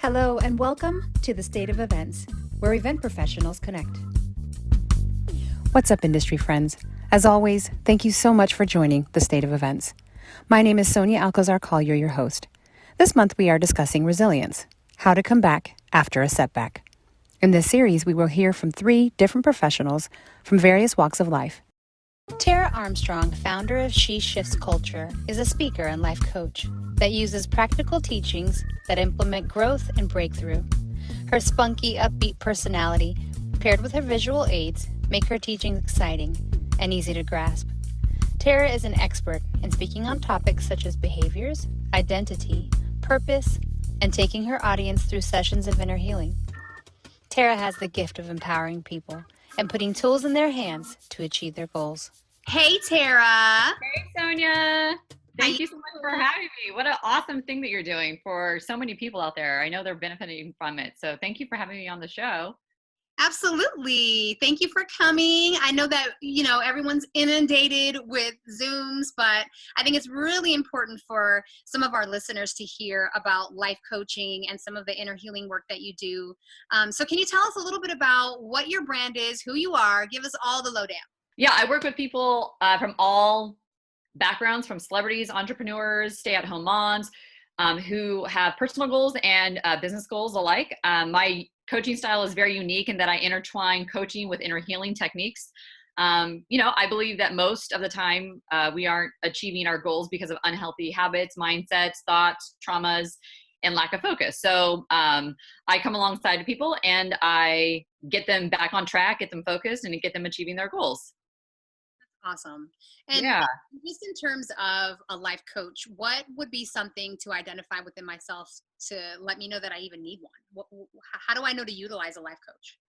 Hello and welcome to the State of Events, where event professionals connect. What's up, industry friends? As always, thank you so much for joining the State of Events. My name is Sonia Alcazar-Collier, your host. This month we are discussing resilience, how to come back after a setback. In this series, we will hear from 3 different professionals from various walks of life. Tara Armstrong, founder of She Shifts Culture, is a speaker and life coach that uses practical teachings that implement growth and breakthrough. Her spunky, upbeat personality, paired with her visual aids, make her teachings exciting and easy to grasp. Tara is an expert in speaking on topics such as behaviors, identity, purpose, and taking her audience through sessions of inner healing. Tara has the gift of empowering people and putting tools in their hands to achieve their goals. Hey, Tara. Hey, Sonia. Thank you so much for having me. What an awesome thing that you're doing for so many people out there. I know they're benefiting from it. So thank you for having me on the show. Absolutely. Thank you for coming. I know that, everyone's inundated with Zooms, but I think it's really important for some of our listeners to hear about life coaching and some of the inner healing work that you do. So can you tell us a little bit about what your brand is, who you are? Give us all the lowdown. Yeah, I work with people from all backgrounds, from celebrities, entrepreneurs, stay-at-home moms, who have personal goals and business goals alike. My coaching style is very unique in that I intertwine coaching with inner healing techniques. I believe that most of the time we aren't achieving our goals because of unhealthy habits, mindsets, thoughts, traumas, and lack of focus. So I come alongside people and I get them back on track, get them focused, and get them achieving their goals. Awesome. And Yeah. just in terms of a life coach, what would be something to identify within myself to let me know that I even need one? How do I know to utilize a life coach?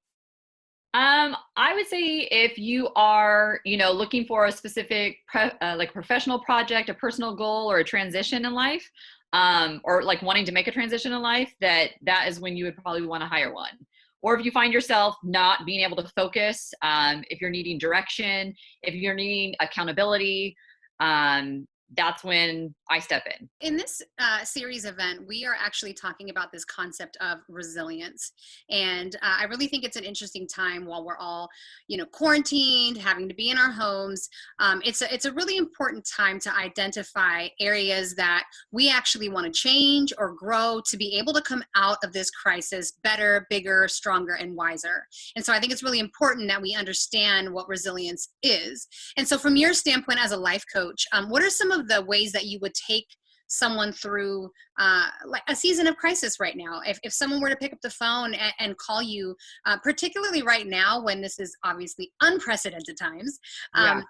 I would say if you are, looking for a specific like professional project, a personal goal, or a transition in life, or like wanting to make a transition in life, that is when you would probably want to hire one. Or if you find yourself not being able to focus, if you're needing direction, if you're needing accountability, that's when I step in. In this series event, we are actually talking about this concept of resilience. And I really think it's an interesting time while we're all, quarantined, having to be in our homes. It's a really important time to identify areas that we actually want to change or grow to be able to come out of this crisis better, bigger, stronger, and wiser. And so I think it's really important that we understand what resilience is. And so from your standpoint as a life coach, what are some of the ways that you would take someone through like a season of crisis right now? If someone were to pick up the phone and call you, particularly right now when this is obviously unprecedented times, Yeah.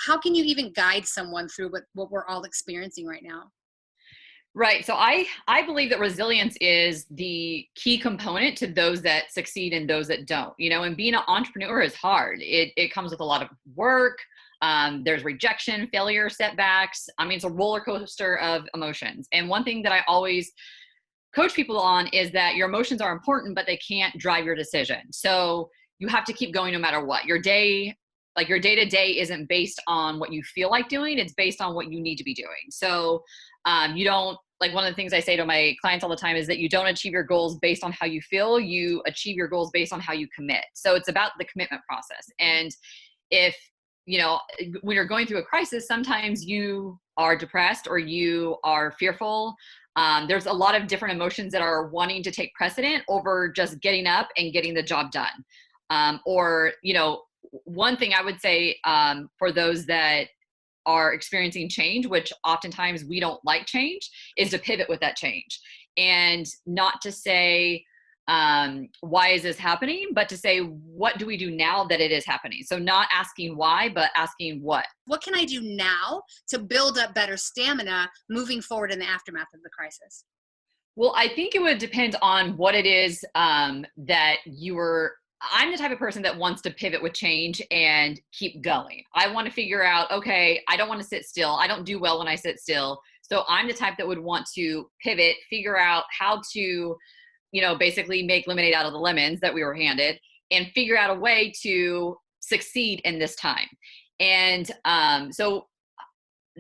how can you even guide someone through what we're all experiencing right now? Right. So I believe that resilience is the key component to those that succeed and those that don't. And being an entrepreneur is hard. It comes with a lot of work. There's rejection, failure, setbacks. I mean, it's a roller coaster of emotions. And one thing that I always coach people on is that your emotions are important, but they can't drive your decision. So you have to keep going no matter what. Your day to day isn't based on what you feel like doing. It's based on what you need to be doing. So you don't, like, one of the things I say to my clients all the time is that you don't achieve your goals based on how you feel. You achieve your goals based on how you commit. So it's about the commitment process. And if, when you're going through a crisis, sometimes you are depressed or you are fearful. There's a lot of different emotions that are wanting to take precedent over just getting up and getting the job done. One thing I would say for those that are experiencing change, which oftentimes we don't like change, is to pivot with that change and not to say, why is this happening, but to say, what do we do now that it is happening? So not asking why, but asking what. What can I do now to build up better stamina moving forward in the aftermath of the crisis? Well, I think it would depend on what it is that I'm the type of person that wants to pivot with change and keep going. I want to figure out, okay, I don't want to sit still. I don't do well when I sit still. So I'm the type that would want to pivot, figure out how to, basically make lemonade out of the lemons that we were handed and figure out a way to succeed in this time. And so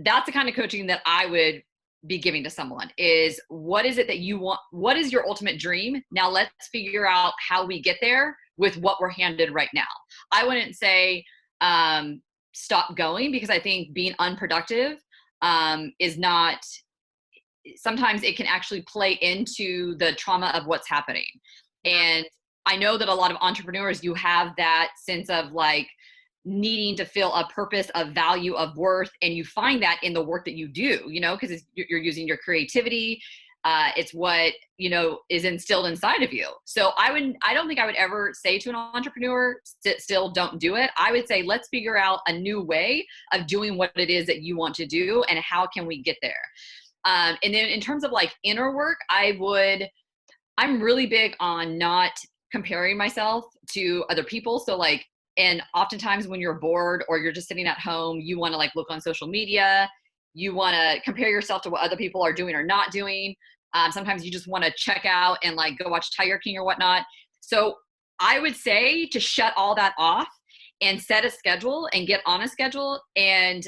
that's the kind of coaching that I would be giving to someone is, what is it that you want? What is your ultimate dream? Now let's figure out how we get there with what we're handed right now. I wouldn't say stop going, because I think being unproductive is not, sometimes it can actually play into the trauma of what's happening. And I know that a lot of entrepreneurs, you have that sense of like needing to feel a purpose, of value, of worth. And you find that in the work that you do, you know, because you're using your creativity. It's what, you know, is instilled inside of you. So I don't think I would ever say to an entrepreneur, sit still, don't do it. I would say, let's figure out a new way of doing what it is that you want to do, and how can we get there? And then in terms of like inner work, I'm really big on not comparing myself to other people. So like, and oftentimes when you're bored or you're just sitting at home, you want to like look on social media, you want to compare yourself to what other people are doing or not doing. Sometimes you just want to check out and like go watch Tiger King or whatnot. So I would say to shut all that off and set a schedule and get on a schedule and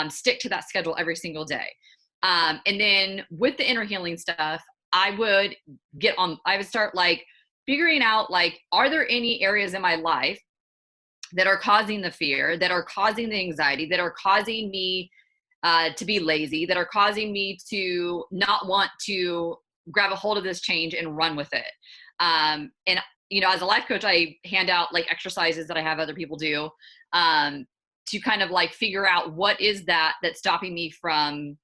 stick to that schedule every single day. And then with the inner healing stuff, I would start like figuring out, like, are there any areas in my life that are causing the fear, that are causing the anxiety, that are causing me to be lazy, that are causing me to not want to grab a hold of this change and run with it. And, you know, as a life coach, I hand out like exercises that I have other people do to kind of like figure out what is that's stopping me from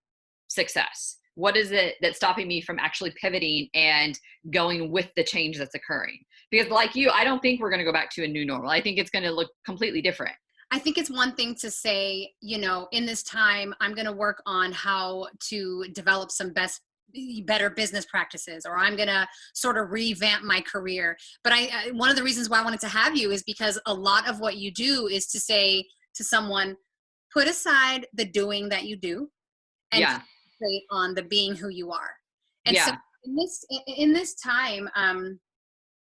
success. What is it that's stopping me from actually pivoting and going with the change that's occurring? Because like you, I don't think we're going to go back to a new normal. I think it's going to look completely different. I think it's one thing to say, you know, in this time, I'm going to work on how to develop some better business practices, or I'm going to sort of revamp my career. But one of the reasons why I wanted to have you is because a lot of what you do is to say to someone, put aside the doing that you do and concentrate on the being who you are. And so in this time,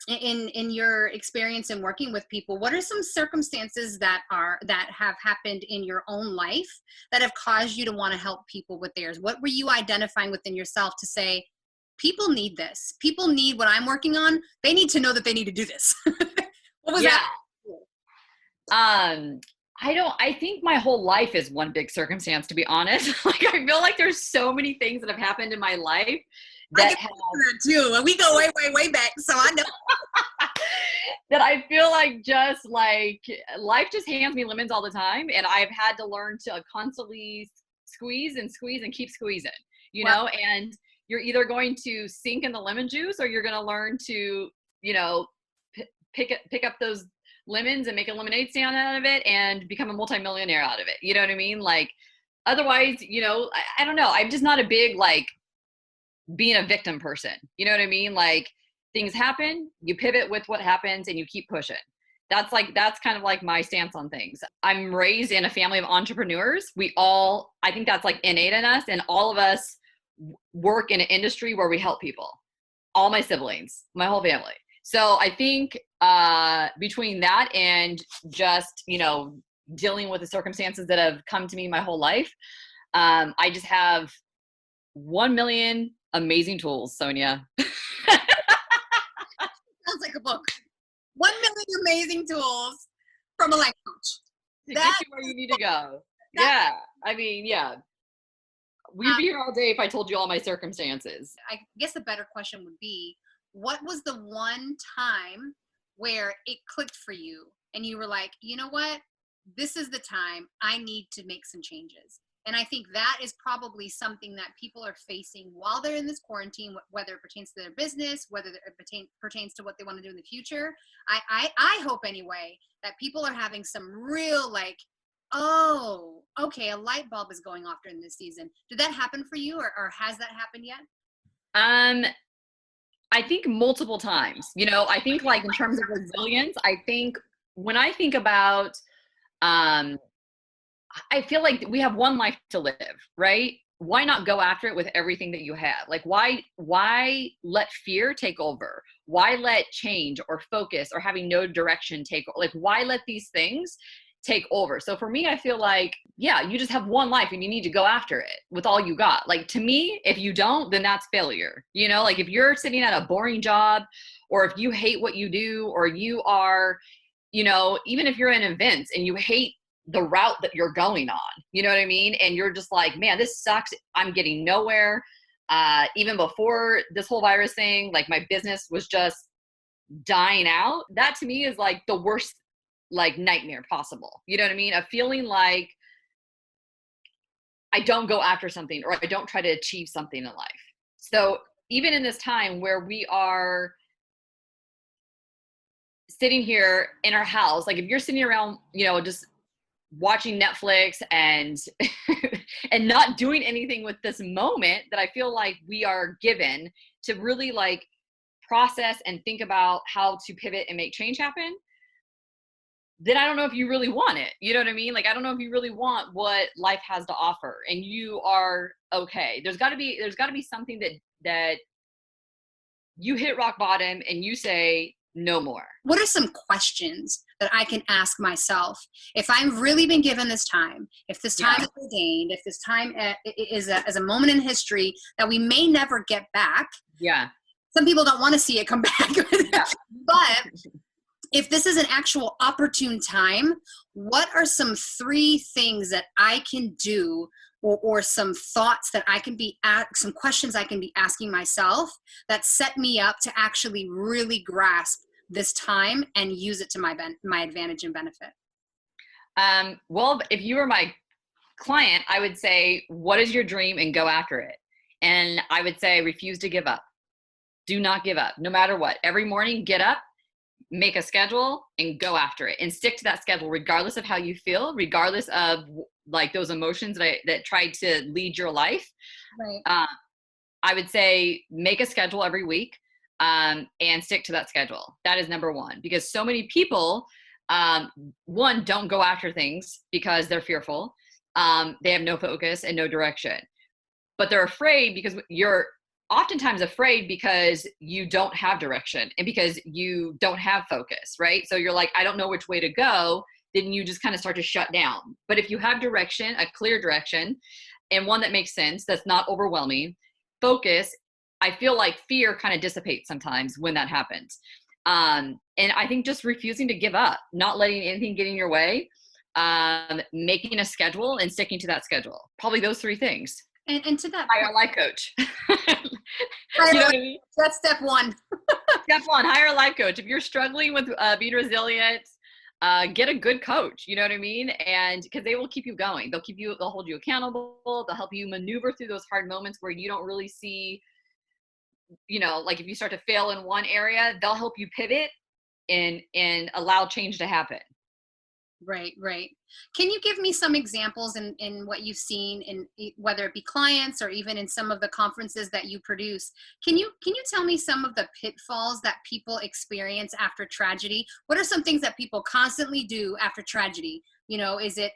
in your experience in working with people, what are some circumstances that have happened in your own life that have caused you to want to help people with theirs? What were you identifying within yourself to say, people need this, people need what I'm working on, they need to know that they need to do this? What was that? I think my whole life is one big circumstance, to be honest. Like, I feel like there's so many things that have happened in my life that too. We go way, way, way back. So I know that I feel like just like life just hands me lemons all the time. And I've had to learn to constantly squeeze and keep squeezing, you know, and you're either going to sink in the lemon juice, or you're going to learn to, you know, pick up those lemons and make a lemonade stand out of it and become a multimillionaire out of it. You know what I mean? Like, otherwise, you know, I don't know. I'm just not a big, like, being a victim person. You know what I mean? Like, things happen, you pivot with what happens and you keep pushing. That's kind of like my stance on things. I'm raised in a family of entrepreneurs. I think that's like innate in us, and all of us work in an industry where we help people. All my siblings, my whole family. So I think between that and just, you know, dealing with the circumstances that have come to me my whole life, I just have 1 million amazing tools, Sonia. Sounds like a book. 1 million amazing tools from a life coach. To get you where you need to go. Yeah. I mean, yeah. We'd be here all day if I told you all my circumstances. I guess the better question would be, what was the one time where it clicked for you and you were like, you know what? This is the time I need to make some changes. And I think that is probably something that people are facing while they're in this quarantine, whether it pertains to their business, whether it pertains to what they want to do in the future. I hope anyway that people are having some real, like, oh, okay, a light bulb is going off during this season. Did that happen for you, or has that happened yet? I think multiple times. You know, I think like in terms of resilience, I think when I think about I feel like we have one life to live, right? Why not go after it with everything that you have? Like, why let fear take over? Why let change or focus or having no direction take over? Like, why let these things take over. So for me, I feel like, yeah, you just have one life and you need to go after it with all you got. Like, to me, if you don't, then that's failure. You know, like if you're sitting at a boring job, or if you hate what you do, or you are, you know, even if you're in events and you hate the route that you're going on, you know what I mean? And you're just like, man, this sucks. I'm getting nowhere. Even before this whole virus thing, like my business was just dying out. That to me is like the worst, like nightmare possible. You know what I mean? A feeling like I don't go after something, or I don't try to achieve something in life. So even in this time where we are sitting here in our house, like if you're sitting around, you know, just watching Netflix and and not doing anything with this moment that I feel like we are given to really like process and think about how to pivot and make change happen, then I don't know if you really want it. You know what I mean? Like, I don't know if you really want what life has to offer, and you are okay. There's gotta be something that you hit rock bottom and you say, no more. What are some questions that I can ask myself if I've really been given this time, if this time is ordained, if this time is a moment in history that we may never get back? Yeah. Some people don't want to see it come back. But if this is an actual opportune time, what are some 3 things that I can do, or some thoughts that I can be some questions I can be asking myself that set me up to actually really grasp this time and use it to my advantage and benefit? Well, if you were my client, I would say, what is your dream, and go after it. And I would say, refuse to give up. Do not give up, no matter what. Every morning, get up, make a schedule, and go after it, and stick to that schedule, regardless of how you feel, regardless of like those emotions that tried to lead your life. Right. I would say, make a schedule every week, and stick to that schedule. That is number one, because so many people, one, don't go after things because they're fearful. They have no focus and no direction, but they're afraid because you're oftentimes afraid because you don't have direction and because you don't have focus, right? So you're like, I don't know which way to go. Then you just kind of start to shut down. But if you have direction, a clear direction, and one that makes sense, that's not overwhelming, focus, I feel like fear kind of dissipates sometimes when that happens. And I think just refusing to give up, not letting anything get in your way, making a schedule and sticking to that schedule. Probably those 3 things. And to that, hire a life coach. You know what I mean? That's step 1. Step 1, hire a life coach. If you're struggling with being resilient, get a good coach. You know what I mean? And because they will keep you going. They'll hold you accountable. They'll help you maneuver through those hard moments where you don't really see, you know, like if you start to fail in one area, they'll help you pivot and allow change to happen. Right. Can you give me some examples in what you've seen, in whether it be clients or even in some of the conferences that you produce? Can you tell me some of the pitfalls that people experience after tragedy? What are some things that people constantly do after tragedy? You know, is it,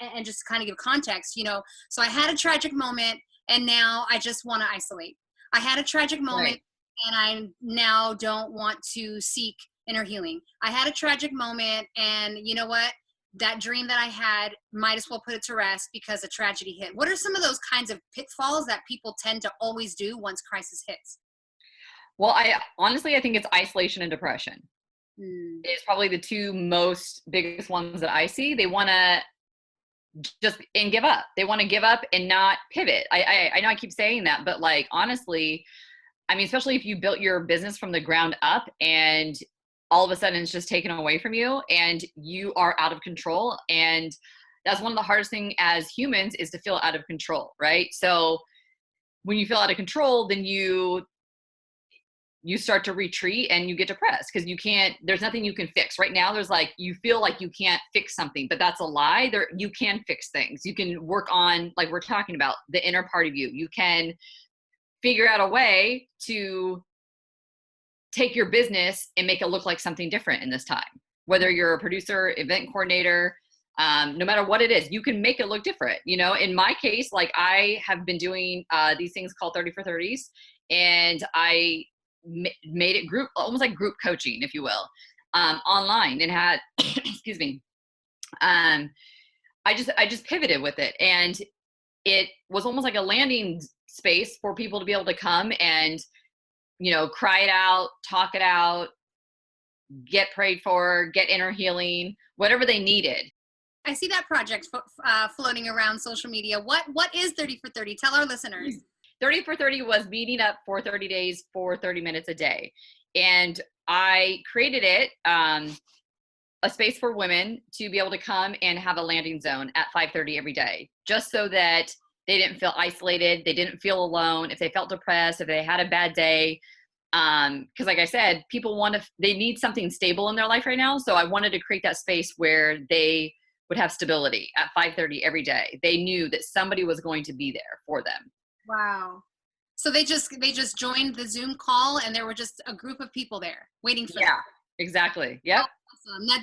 and just kind of give context, you know, so I had a tragic moment and now I just want to isolate. I had a tragic moment, right, and I now don't want to seek inner healing. I had a tragic moment, and you know what? That dream that I had, might as well put it to rest because a tragedy hit. What are some of those kinds of pitfalls that people tend to always do once crisis hits? Well, I think it's isolation and depression. It's probably the 2 most biggest ones that I see. They want to just give up. They want to give up and not pivot. I know I keep saying that, but like, honestly, I mean, especially if you built your business from the ground up and all of a sudden it's just taken away from you and you are out of control. And that's one of the hardest things as humans, is to feel out of control, right? So when you feel out of control, then you start to retreat and you get depressed because there's nothing you can fix. Right now, there's like, you feel like you can't fix something, but that's a lie. You can fix things. You can work on, like we're talking about, the inner part of you. You can figure out a way to take your business and make it look like something different in this time. Whether you're a producer, event coordinator, no matter what it is, you can make it look different. You know, in my case, like I have been doing these things called 30 for 30s, and I made it almost like group coaching, if you will, online, and had, excuse me, I just pivoted with it, and it was almost like a landing space for people to be able to come and, cry it out, talk it out, get prayed for, get inner healing, whatever they needed. I see that project floating around social media. What is 30 for 30? Tell our listeners. 30 for 30 was meeting up for 30 days for 30 minutes a day. And I created it, a space for women to be able to come and have a landing zone at 5:30 every day, just so that they didn't feel isolated. They didn't feel alone. If they felt depressed, if they had a bad day, because like I said, people they need something stable in their life right now. So I wanted to create that space where they would have stability at 5:30 every day. They knew that somebody was going to be there for them. Wow. So they just joined the Zoom call, and there were just a group of people there waiting for them. Yeah, exactly. Yep. Awesome. Now,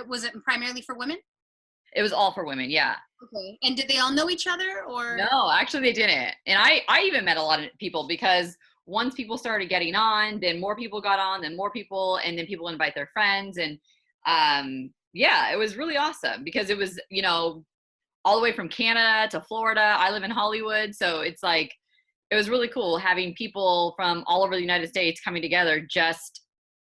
was it primarily for women? It was all for women. Yeah. Okay. And did they all know each other, or? No, actually they didn't. And I even met a lot of people, because once people started getting on, then more people got on, then more people, and then people invite their friends. And yeah, it was really awesome, because it was, all the way from Canada to Florida. I live in Hollywood. So it's like, it was really cool having people from all over the United States coming together just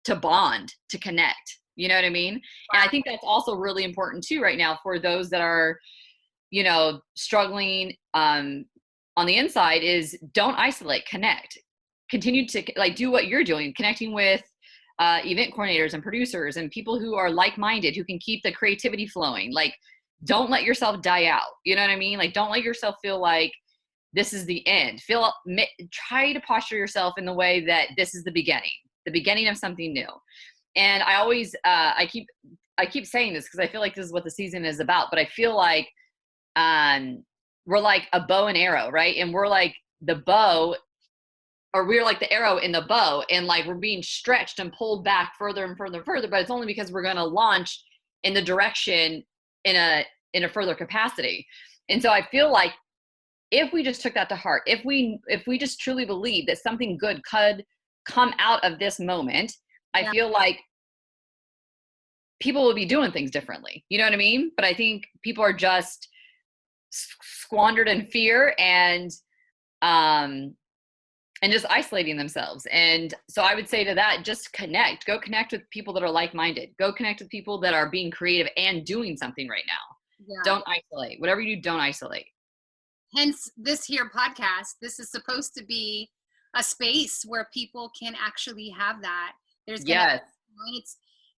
to bond, to connect. You know what I mean? And I think that's also really important too right now for those that are, struggling on the inside, is don't isolate, connect, continue to do what you're doing, connecting with event coordinators and producers and people who are like-minded, who can keep the creativity flowing. Like, don't let yourself die out. You know what I mean? Like, don't let yourself feel like this is the end. Try to posture yourself in the way that this is the beginning of something new. And I always, I keep saying this because I feel like this is what the season is about, but I feel like we're like a bow and arrow, right? And we're like the bow, or we're like the arrow in the bow, and like we're being stretched and pulled back further and further and further, but it's only because we're going to launch in the direction in a further capacity. And so I feel like if we just took that to heart, if we just truly believe that something good could come out of this moment, I feel like people will be doing things differently. You know what I mean? But I think people are just squandered in fear and just isolating themselves. And so I would say to that, just go connect with people that are like-minded, go connect with people that are being creative and doing something right now. Yeah. Don't isolate. Whatever you do, don't isolate. Hence this here podcast. This is supposed to be a space where people can actually have that. Yes. It's,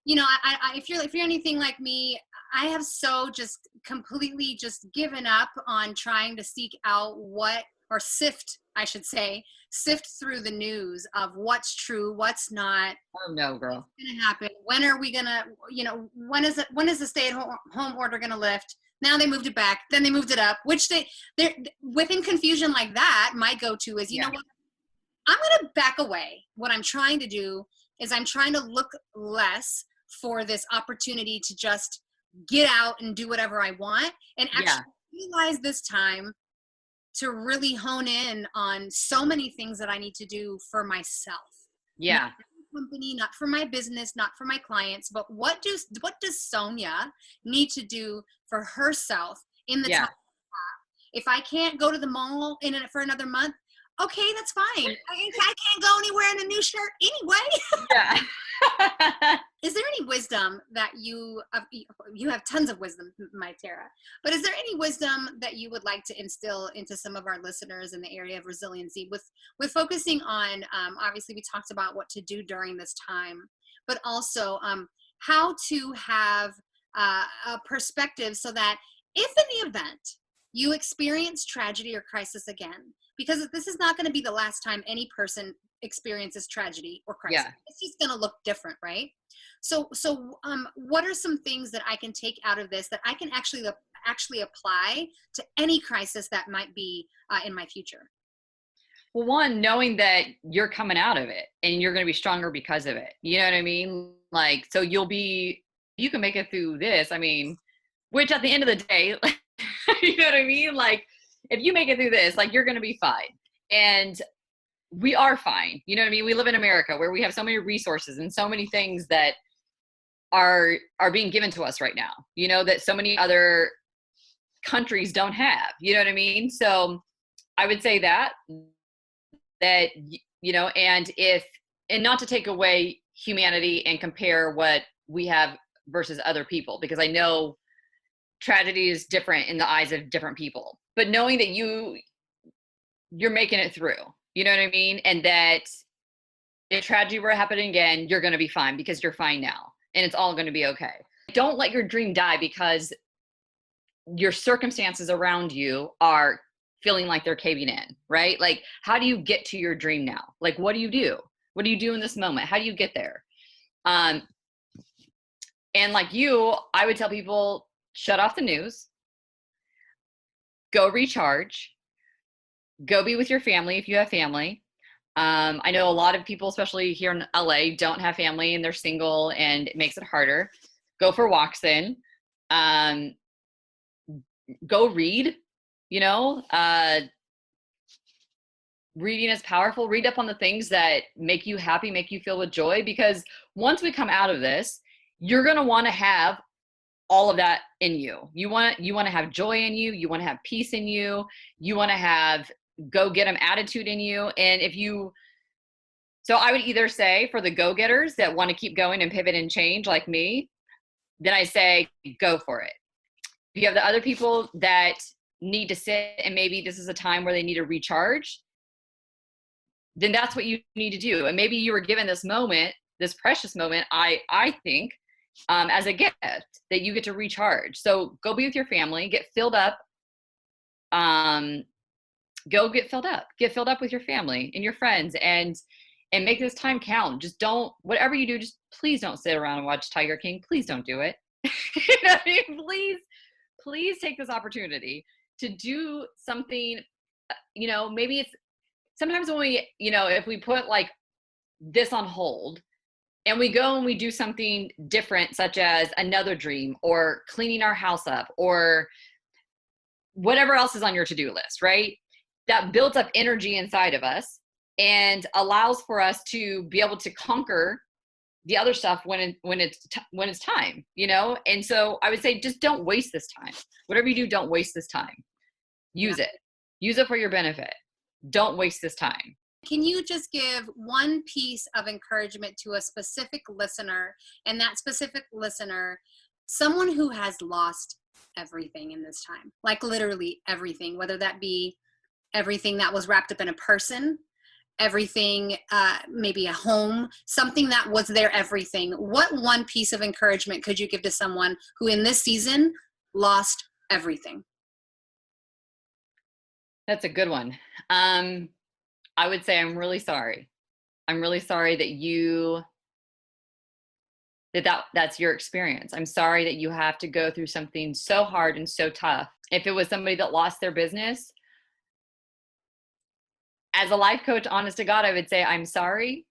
I if you're anything like me, I have so just completely just given up on trying to seek out sift through the news of what's true, what's not. Oh no, girl. What's gonna happen? When are we gonna, when is the stay-at-home order gonna lift? Now they moved it back, then they moved it up, which they're within confusion like that. My go-to is, you know what? I'm gonna back away. What I'm trying to do is I'm trying to look less for this opportunity to just get out and do whatever I want, and actually utilize this time to really hone in on so many things that I need to do for myself. Yeah. Not for my company, not for my business, not for my clients, but what does Sonia need to do for herself in the time? If I can't go to the mall for another month, okay, that's fine. I can't go anywhere in a new shirt anyway. Yeah. Is there any wisdom that you have tons of wisdom, my Tara, but is there any wisdom that you would like to instill into some of our listeners in the area of resiliency with focusing on, obviously we talked about what to do during this time, but also how to have a perspective so that if in the event you experience tragedy or crisis again, because this is not going to be the last time any person experiences tragedy or crisis. Yeah. It's just going to look different, right? So what are some things that I can take out of this that I can actually apply to any crisis that might be in my future? Well, one, knowing that you're coming out of it and you're going to be stronger because of it. You know what I mean? Like, so you can make it through this. I mean, which at the end of the day, you know what I mean? Like, if you make it through this, like, you're going to be fine. And we are fine. You know what I mean? We live in America where we have so many resources and so many things that are being given to us right now, you know, that so many other countries don't have, you know what I mean? So I would say that, you know, and not to take away humanity and compare what we have versus other people, because I know tragedy is different in the eyes of different people, but knowing that you're making it through, you know what I mean? And that if tragedy were happening again, you're going to be fine because you're fine now and it's all going to be okay. Don't let your dream die because your circumstances around you are feeling like they're caving in, right? Like, how do you get to your dream now? Like, what do you do? What do you do in this moment? How do you get there? And like you, I would tell people, shut off the news, go recharge, go be with your family if you have family. I know a lot of people, especially here in LA, don't have family and they're single and it makes it harder. Go for walks then. Go read, you know, reading is powerful. Read up on the things that make you happy, make you feel with joy, because once we come out of this, you're going to want to have all of that in you. You want to have joy in you. You want to have peace in you. You want to have go get 'em attitude in you. And so I would either say for the go-getters that want to keep going and pivot and change like me, then I say, go for it. If you have the other people that need to sit and maybe this is a time where they need to recharge, then that's what you need to do. And maybe you were given this moment, this precious moment, I think, as a gift that you get to recharge. So go be with your family, get filled up. Go get filled up with your family and your friends and make this time count. Just don't, whatever you do, just please don't sit around and watch Tiger King. Please don't do it. You know what I mean? Please take this opportunity to do something, you know, maybe it's sometimes when we, you know, if we put like this on hold and we go and we do something different, such as another dream or cleaning our house up or whatever else is on your to-do list, right? That builds up energy inside of us and allows for us to be able to conquer the other stuff when it's time, you know? And so I would say, just don't waste this time. Whatever you do, don't waste this time. Use it for your benefit. Don't waste this time. Can you just give one piece of encouragement to a specific listener, and that specific listener, someone who has lost everything in this time, like literally everything, whether that be everything that was wrapped up in a person, everything, maybe a home, something that was their everything. What one piece of encouragement could you give to someone who in this season lost everything? That's a good one. I would say I'm really sorry. I'm really sorry that's your experience. I'm sorry that you have to go through something so hard and so tough. If it was somebody that lost their business, as a life coach, honest to God, I would say, I'm sorry.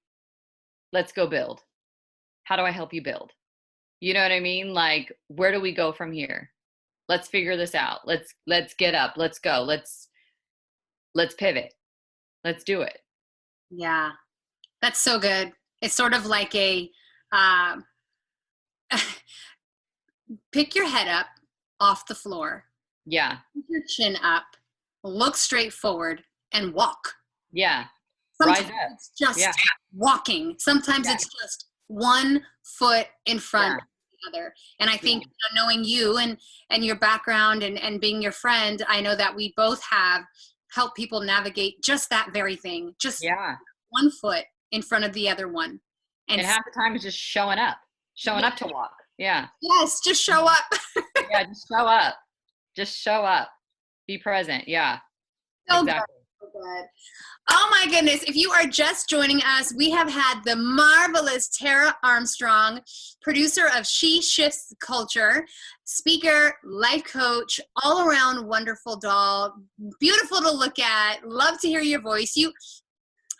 Let's go build. How do I help you build? You know what I mean? Like, where do we go from here? Let's figure this out. Let's get up. Let's go. Let's pivot. Let's do it. Yeah, that's so good. It's sort of like a pick your head up off the floor. Yeah. Put your chin up, look straight forward, and walk. Yeah. Sometimes Rise up. it's just walking. Sometimes it's just one foot in front of the other. And I think knowing you and your background and being your friend, I know that we both have helped people navigate just that very thing. Just one foot in front of the other one. And half the time it's just showing up to walk. Yeah. Yes, just show up. Yeah, just show up. Just show up. Be present. Yeah. So exactly. Good. Oh my goodness. If you are just joining us, we have had the marvelous Tara Armstrong, producer of She Shifts Culture, speaker, life coach, all around wonderful doll, beautiful to look at, love to hear your voice.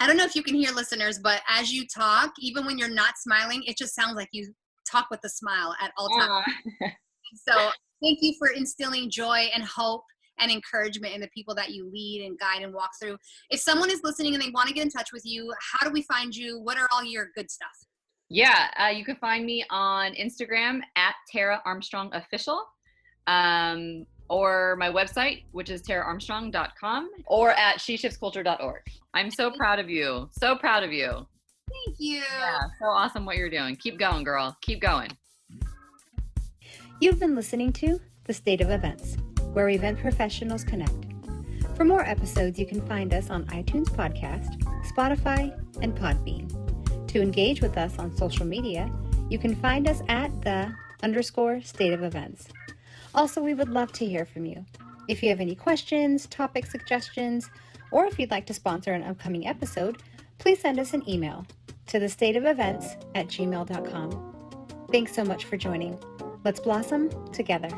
I don't know if you can hear listeners, but as you talk, even when you're not smiling, it just sounds like you talk with a smile at all times. So thank you for instilling joy and hope and encouragement in the people that you lead and guide and walk through. If someone is listening and they want to get in touch with you, how do we find you? What are all your good stuff? Yeah, you can find me on Instagram at Tara Armstrong Official, or my website, which is taraarmstrong.com, or at sheshiftsculture.org. I'm so proud of you. So proud of you. Thank you. Yeah, so awesome what you're doing. Keep going, girl. Keep going. You've been listening to The State of Events, where event professionals connect. For more episodes, you can find us on iTunes Podcast, Spotify, and Podbean. To engage with us on social media, you can find us at _state of events. Also, we would love to hear from you. If you have any questions, topic suggestions, or if you'd like to sponsor an upcoming episode, please send us an email to thestateofevents@gmail.com. Thanks so much for joining. Let's blossom together.